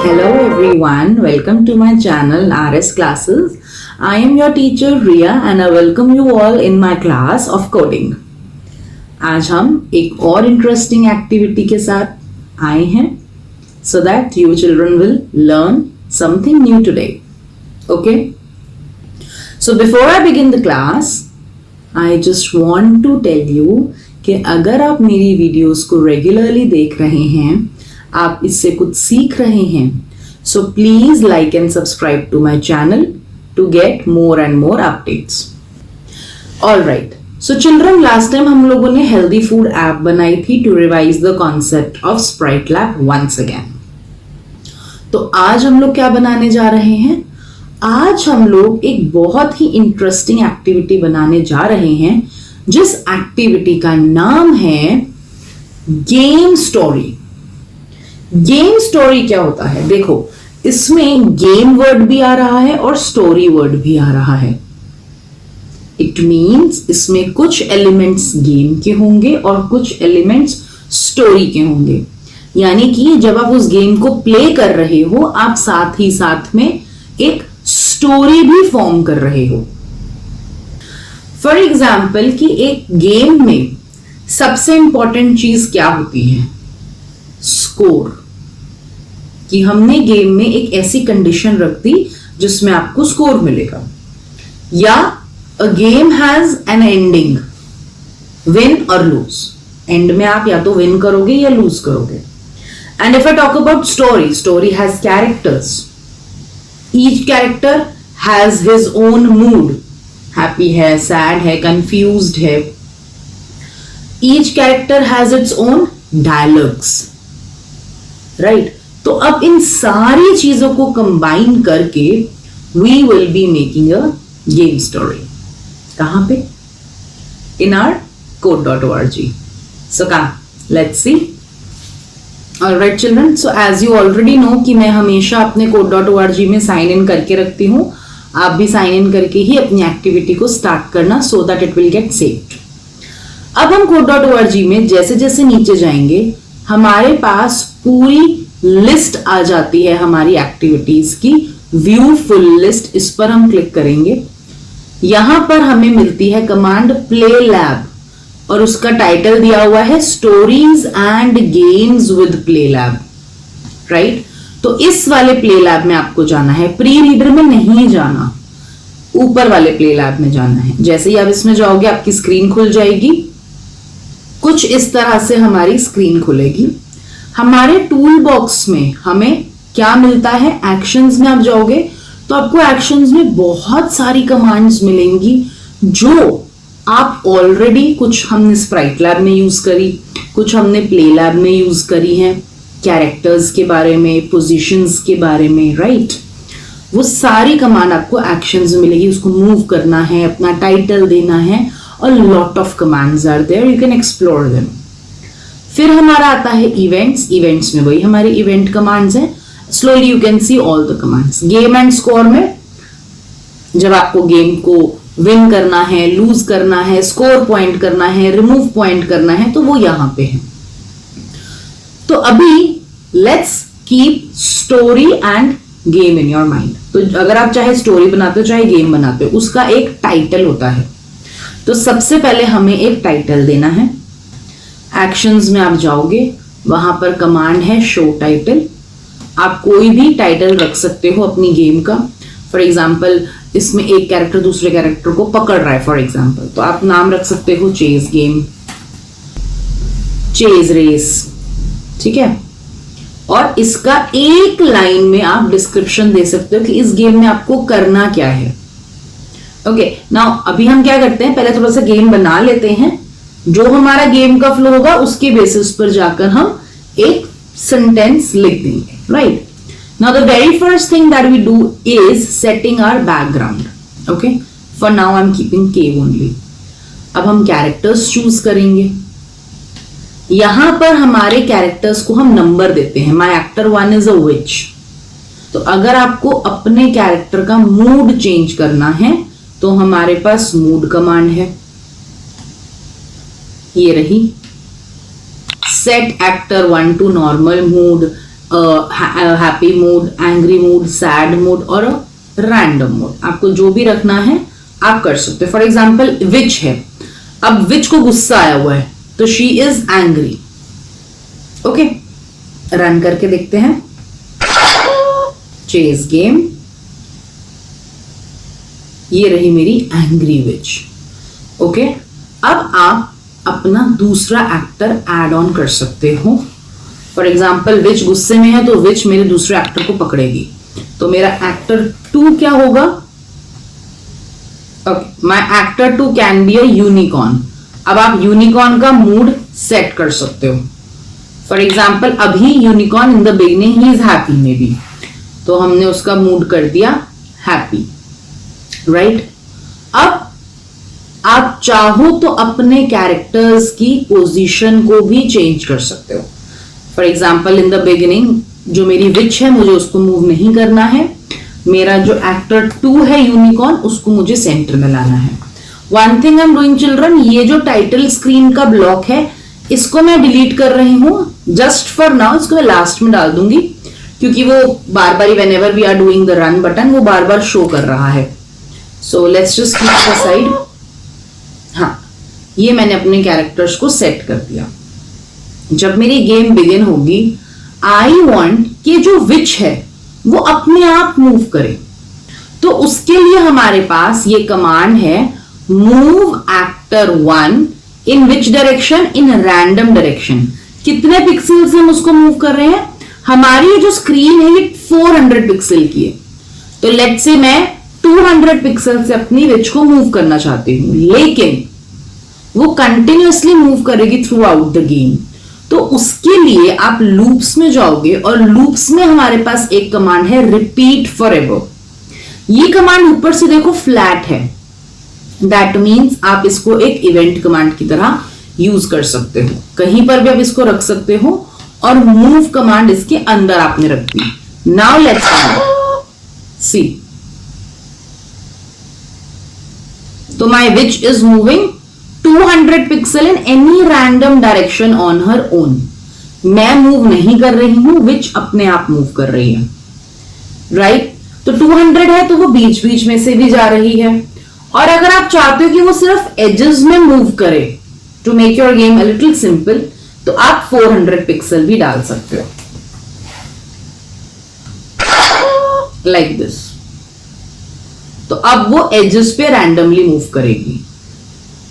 Hello everyone, welcome to my channel RS Classes. I am your teacher Riya and I welcome you all in my class of coding. आज हम एक और interesting activity के साथ आए हैं so that you children will learn something new today. Okay? So before I begin the class, I just want to tell you कि अगर आप मेरी वीडियोस को रेगुलरली देख रहे हैं, आप इससे कुछ सीख रहे हैं, so please like and subscribe to my channel to get more and more updates. Alright, so children, last time हम लोगों ने healthy food app बनाई थी to revise the concept of Sprite Lab once again. तो आज हम लोग क्या बनाने जा रहे हैं? आज हम लोग एक बहुत ही इंटरेस्टिंग एक्टिविटी बनाने जा रहे हैं, जिस एक्टिविटी का नाम है गेम स्टोरी. गेम स्टोरी क्या होता है? देखो, इसमें गेम वर्ड भी आ रहा है और स्टोरी वर्ड भी आ रहा है. इट मीन्स इसमें कुछ एलिमेंट्स गेम के होंगे और कुछ एलिमेंट्स स्टोरी के होंगे. यानी कि जब आप उस गेम को प्ले कर रहे हो, आप साथ ही साथ में एक स्टोरी भी फॉर्म कर रहे हो. फॉर एग्जाम्पल कि एक गेम में सबसे इंपॉर्टेंट चीज क्या होती है? स्कोर. कि हमने गेम में एक ऐसी कंडीशन रख दी जिसमें आपको स्कोर मिलेगा. या a game has an ending, win और लूज. एंड में आप या तो विन करोगे या लूज करोगे. And if I talk about story, story has characters. Each character has his own mood. Happy है, सैड है, कंफ्यूज्ड है. Each character has its own dialogues. Right? तो अब इन सारी चीजों को कंबाइन करके we will be making a game story. कहां पे? In our code.org. So come, let's see. Alright children, so as you already know कि मैं हमेशा अपने code.org में साइन इन करके रखती हूँ. आप भी साइन इन करके ही अपनी एक्टिविटी को स्टार्ट करना so that it will get saved. अब हम code.org में जैसे जैसे नीचे जाएंगे, हमारे पास पूरी लिस्ट आ जाती है हमारी एक्टिविटीज की. व्यू फुल लिस्ट, इस पर हम क्लिक करेंगे. यहां पर हमें मिलती है कमांड प्ले लैब और उसका टाइटल दिया हुआ है stories and games with play lab. Right? तो इस वाले प्ले लैब में आपको जाना है. प्री रीडर में नहीं जाना, ऊपर वाले प्ले लैब में जाना है. जैसे ही आप इसमें जाओगे आपकी स्क्रीन खुल जाएगी. कुछ इस तरह से हमारी स्क्रीन खुलेगी. हमारे टूल बॉक्स में हमें क्या मिलता है? एक्शंस में आप जाओगे तो आपको एक्शंस में बहुत सारी कमांड्स मिलेंगी जो आप ऑलरेडी, कुछ हमने स्प्राइट लैब में यूज करी, कुछ हमने प्ले लैब में यूज करी हैं. कैरेक्टर्स के बारे में, पोजीशंस के बारे में. राइट? वो सारी कमांड आपको एक्शंस में मिलेगी. उसको मूव करना है, अपना टाइटल देना है, और lot of commands are there, you can explore them. फिर हमारा आता है इवेंट्स. इवेंट्स में वही हमारे इवेंट कमांड्स हैं. Slowly you can see all the commands. Game and score में जब आपको गेम को विन करना है, लूज करना है, स्कोर पॉइंट करना है, रिमूव पॉइंट करना है, तो वो यहां पे है. तो अभी let's keep story end game in your mind. तो अगर आप चाहे स्टोरी बनाते हो चाहे गेम बनाते हो, उसका एक टाइटल होता है. तो सबसे पहले हमें एक टाइटल देना है. एक्शंस में आप जाओगे, वहां पर कमांड है शो टाइटल. आप कोई भी टाइटल रख सकते हो अपनी गेम का. फॉर एग्जाम्पल, इसमें एक कैरेक्टर दूसरे कैरेक्टर को पकड़ रहा है फॉर एग्जाम्पल, तो आप नाम रख सकते हो चेज गेम, चेज रेस. ठीक है? और इसका एक लाइन में आप डिस्क्रिप्शन दे सकते हो कि इस गेम में आपको करना क्या है. ओके, नाउ अभी हम क्या करते हैं, पहले थोड़ा सा गेम बना लेते हैं. जो हमारा गेम का फ्लो होगा उसके बेसिस पर जाकर हम एक सेंटेंस लिख देंगे. Right? Now the very first thing that we do is setting our background. Okay, for now I am keeping के ओनली. अब हम कैरेक्टर्स चूज करेंगे. यहां पर हमारे कैरेक्टर्स को हम नंबर देते हैं. माई एक्टर 1 इज अ विच. तो अगर आपको अपने कैरेक्टर का मूड चेंज करना है तो हमारे पास मूड कमांड है. ये रही. Set actor 1 to normal mood, happy mood, angry mood, sad mood और रैंडम मूड। आपको जो भी रखना है आप कर सकते हो। फॉर एग्जाम्पल विच है, अब विच को गुस्सा आया हुआ है तो she is angry. Okay, run करके देखते हैं। चेस गेम, ये रही मेरी एंग्री विच। ओके, अब आप अपना दूसरा एक्टर ऐड ऑन कर सकते हो। फॉर एग्जाम्पल विच गुस्से में है तो विच मेरे दूसरे एक्टर को पकड़ेगी, तो मेरा एक्टर 2 क्या होगा? Okay, my actor 2 can be a unicorn. अब आप यूनिकॉर्न का मूड सेट कर सकते हो। फॉर एग्जाम्पल अभी unicorn in the beginning he is happy may be, तो हमने उसका मूड कर दिया हैप्पी, राइट। अब आप चाहो तो अपने कैरेक्टर्स की पोजीशन को भी चेंज कर सकते हो। For example in the beginning जो मेरी विच है मुझे उसको मूव नहीं करना है, मेरा जो एक्टर 2 है यूनिकॉर्न उसको मुझे सेंटर में लाना है। One thing I am doing children, ये जो टाइटल स्क्रीन का ब्लॉक है इसको मैं डिलीट कर रही हूं जस्ट फॉर नाउ, इसको मैं लास्ट में डाल दूंगी क्योंकि वो बार बार whenever we are doing the run button वो बार बार शो कर रहा है। So let's just keep it aside. हाँ, ये मैंने अपने कैरेक्टर्स को सेट कर दिया। जब मेरी गेम बिगिन होगी आई वांट कि जो विच है वो अपने आप मूव करे, तो उसके लिए हमारे पास ये कमांड है move actor 1 in which direction, in random direction. कितने पिक्सल से हम उसको मूव कर रहे हैं? हमारी जो स्क्रीन है ये 400 पिक्सल की है, तो लेट्स से मैं 200 पिक्सल से अपनी विच को मूव करना चाहती हूं, लेकिन वो कंटिन्यूअसली मूव करेगी थ्रू आउट द गेम। तो उसके लिए आप लूप्स में जाओगे और लूप्स में हमारे पास एक कमांड है रिपीट फॉर एवर। ये कमांड ऊपर से देखो फ्लैट है, दैट मीन्स आप इसको एक इवेंट कमांड की तरह यूज कर सकते हो, कहीं पर भी आप इसको रख सकते हो और मूव कमांड इसके अंदर आपने रख दी। नाउ लेट्स सी, तो my witch is moving 200 pixel in any random direction on her own. मैं मूव नहीं कर रही हूं, विच अपने आप मूव कर रही है, राइट। तो 200 है तो वो बीच बीच में से भी जा रही है, और अगर आप चाहते हो कि वो सिर्फ एजेस में मूव करे to make your game a little simple, तो आप 400 पिक्सल भी डाल सकते हो लाइक दिस। तो अब वो एजेस पे रैंडमली मूव करेगी,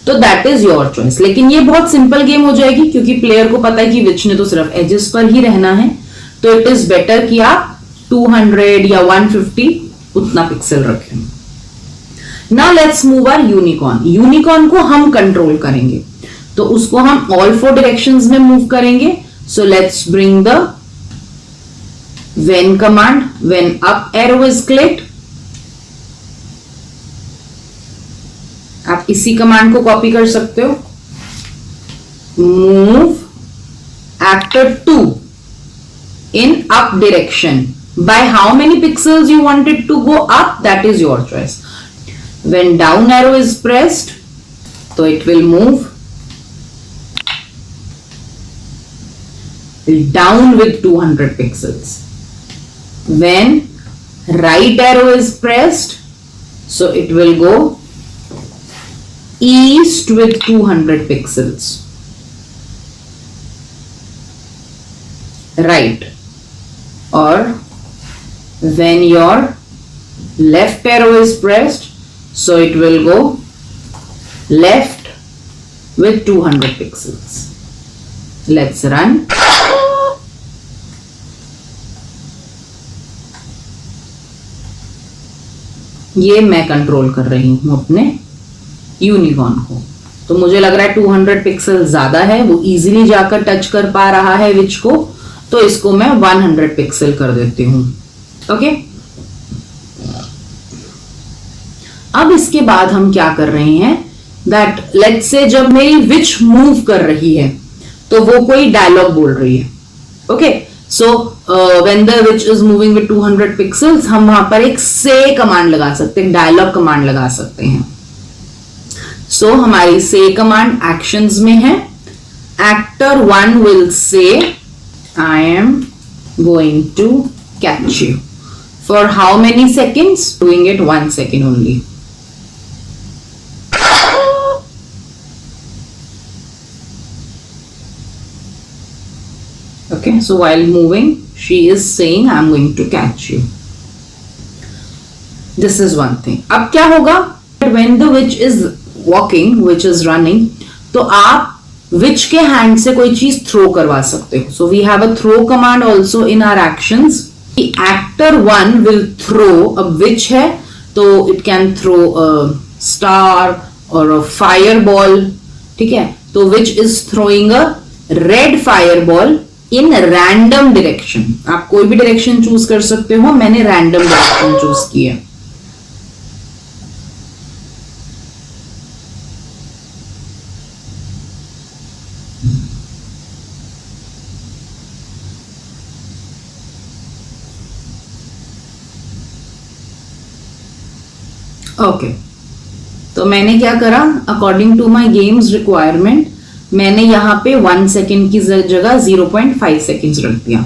तो दैट इज योर चॉइस। लेकिन ये बहुत सिंपल गेम हो जाएगी क्योंकि प्लेयर को पता है कि विच ने तो सिर्फ एजेस पर ही रहना है, तो इट इज बेटर कि आप 200 या 150 उतना पिक्सल रखें। Now let's move our unicorn. Unicorn को हम कंट्रोल करेंगे, तो उसको हम ऑल 4 डायरेक्शंस में मूव करेंगे। So let's bring the when command, when up arrow is clicked। आप इसी कमांड को कॉपी कर सकते हो। Move actor 2 in up direction by how many pixels you want it to go up, that is your choice। When down arrow is pressed, so it will move down with 200 pixels। When right arrow is pressed, so it will go east with 200 pixels, right। Or when your left arrow is pressed, so it will go left with 200 pixels। Let's run। ये मैं control कर रही हूं अपने unicorn को, तो मुझे लग रहा है 200 पिक्सल ज्यादा है, वो इजीली जाकर टच कर पा रहा है विच को, तो इसको मैं 100 पिक्सल कर देती हूं। ओके, अब इसके बाद हम क्या कर रहे हैं, दैट लेट्स से जब मेरी विच मूव कर रही है तो वो कोई डायलॉग बोल रही है। Okay, so when the which is moving with 200 pixels, हम वहां पर एक से कमांड लगा सकते हैं, डायलॉग कमांड लगा सकते हैं। सो हमारी से कमांड एक्शंस में है। Actor 1 will say I am going to catch you. For how many seconds? Doing it 1 second only. Okay, so while moving, she is saying, I'm going to catch you. This is one thing. अब क्या होगा? When the witch is walking, witch is running, तो आप witch के hand से कोई चीज throw करवा सकते हो. So we have a throw command also in our actions. The actor 1 will throw, अब witch है तो it can throw a star or a fireball. ठीक है, तो witch is throwing a red fireball in random direction. आप कोई भी direction choose कर सकते हो, मैंने random direction choose किया. ओके, तो मैंने क्या करा, according to my games requirement मैंने यहाँ पे 1 सेकेंड की जगह 0.5 सेकेंड्स रख दिया.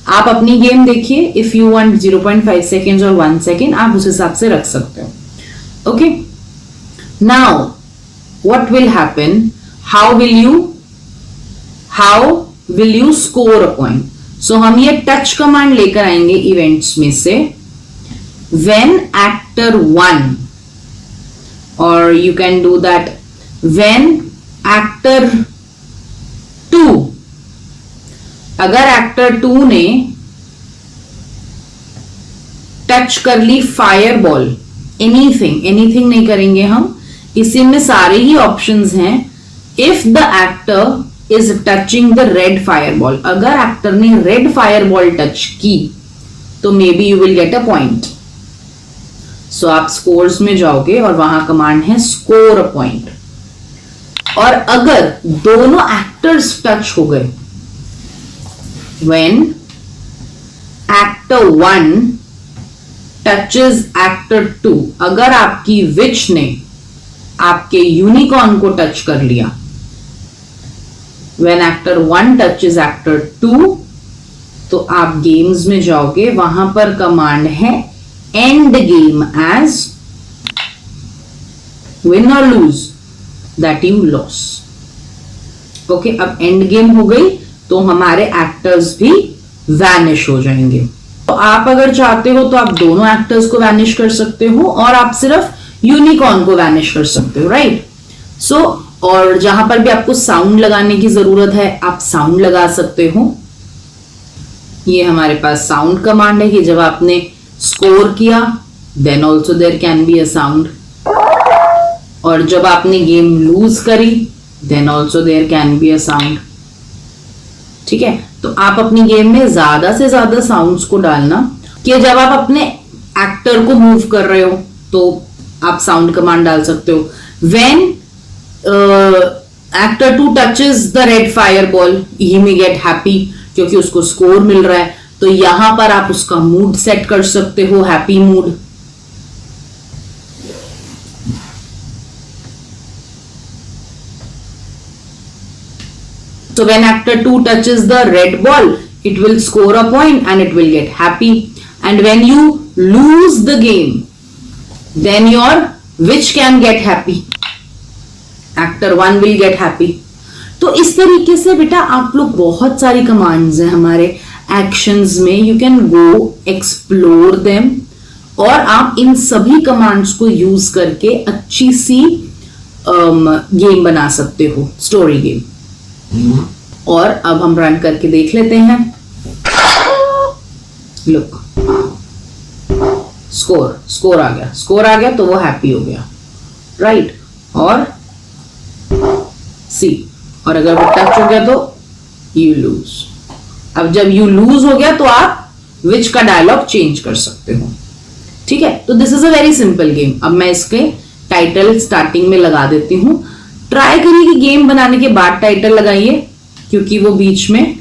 आप अपनी गेम देखिए, इफ यू वांट 0.5 सेकेंड्स और 1 सेकेंड आप उस हिसाब से रख सकते हो. Okay, now what will happen, how will you score a point. So हम ये टच कमांड लेकर आएंगे इवेंट्स में से. When actor 1, or you can do that when actor 2, अगर एक्टर 2 ने टच कर ली फायरबॉल, एनीथिंग नहीं करेंगे हम, इसी में सारे ही ऑप्शंस हैं. If the actor is touching the red fireball, अगर एक्टर ने रेड फायरबॉल टच की तो maybe you will get a point. So आप स्कोर्स में जाओगे और वहां कमांड है स्कोर अ पॉइंट. और अगर दोनों एक्टर्स टच हो गए, व्हेन एक्टर 1 टचेस एक्टर 2, अगर आपकी विच ने आपके यूनिकॉर्न को टच कर लिया, व्हेन एक्टर 1 टचेस एक्टर 2, तो आप गेम्स में जाओगे, वहां पर कमांड है end game as win or lose, that you lost. Okay, अब एंड गेम हो गई तो हमारे एक्टर्स भी वैनिश हो जाएंगे. तो आप अगर चाहते हो तो आप दोनों एक्टर्स को वैनिश कर सकते हो और आप सिर्फ यूनिकॉर्न को वैनिश कर सकते हो, राइट. सो और जहां पर भी आपको साउंड लगाने की जरूरत है आप साउंड लगा सकते हो. ये हमारे पास साउंड कमांड है कि जब आपने स्कोर किया then also there can be a sound, और जब आपने गेम लूज करी then also there can be a sound. ठीक है, तो आप अपनी गेम में ज्यादा से ज्यादा साउंड्स को डालना कि जब आप अपने एक्टर को मूव कर रहे हो तो आप साउंड कमांड डाल सकते हो. When actor 2 touches the red fireball he may gate happy, क्योंकि उसको स्कोर मिल रहा है. तो यहां पर आप उसका मूड सेट कर सकते हो, happy mood. So when actor 2 touches the red ball, it will score a point and it will get happy. And when you lose the game, then your which can get happy? Actor 1 will get happy. तो इस तरीके से बेटा आप लोग, बहुत सारी commands हैं हमारे एक्शंस में, you can go explore them, और आप इन सभी कमांड्स को यूज करके अच्छी सी गेम बना सकते हो, स्टोरी गेम. और अब हम रन करके देख लेते हैं. लुक, स्कोर आ गया तो वो हैप्पी हो गया, राइट. और सी, और अगर वो टच हो गया तो यू लूज. अब जब यू लूज हो गया तो आप विच का डायलॉग चेंज कर सकते हो. ठीक है, तो this is a very simple game. अब मैं इसके टाइटल स्टार्टिंग में लगा देती हूं. ट्राई करिए कि गेम बनाने के बाद टाइटल लगाइए, क्योंकि वो बीच में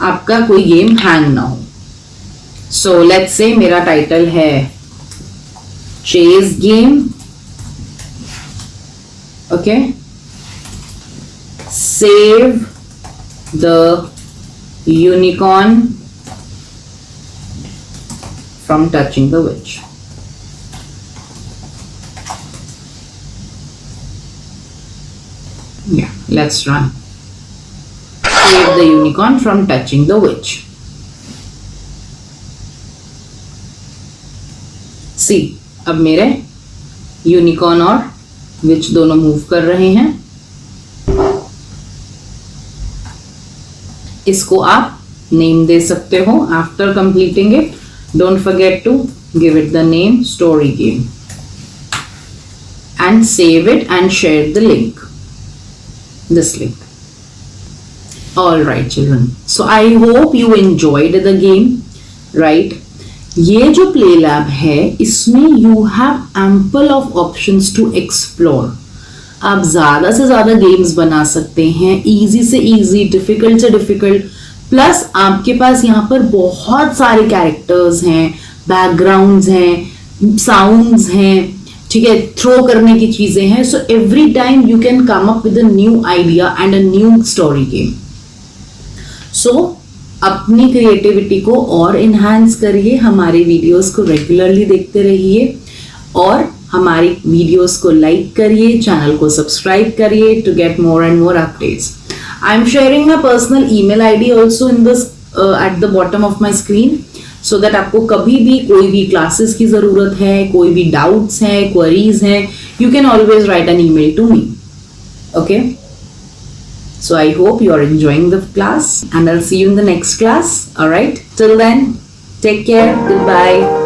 आपका कोई गेम हैंग ना हो. सो लेट्स से मेरा टाइटल है chase game. Okay, save the unicorn from touching the witch. Yeah, let's run. Save the unicorn from touching the witch. See, अब मेरे यूनिकॉर्न और विच दोनों मूव कर रहे हैं. इसको आप नेम दे सकते हो after completing it. Don't forget to give it the name story game and save it and share the link. This link. All right, children. So I hope you enjoyed the game, right? ये जो play lab है, इसमें you have ample of options to explore. आप ज़्यादा से ज़्यादा games बना सकते हैं, easy से easy, difficult से difficult. Plus आपके पास यहाँ पर बहुत सारे characters हैं, backgrounds हैं, sounds हैं, ठीक है, थ्रो करने की चीजें हैं. So every time you can come up with a new idea and a new story game. So अपनी क्रिएटिविटी को और इन्हांस करिए, हमारे वीडियोस को रेगुलरली देखते रहिए और हमारी वीडियोस को लाइक करिए, चैनल को सब्सक्राइब करिए to get more and more updates. I am sharing my personal email ID also in this at the bottom of my screen, so that आपको कभी भी कोई भी क्लासेस की जरूरत है, कोई भी डाउट्स हैं, क्वेरीज हैं, you can always write an email to me. Okay, so I hope you are enjoying the class and I will see you in the next class. Alright, till then take care, good bye.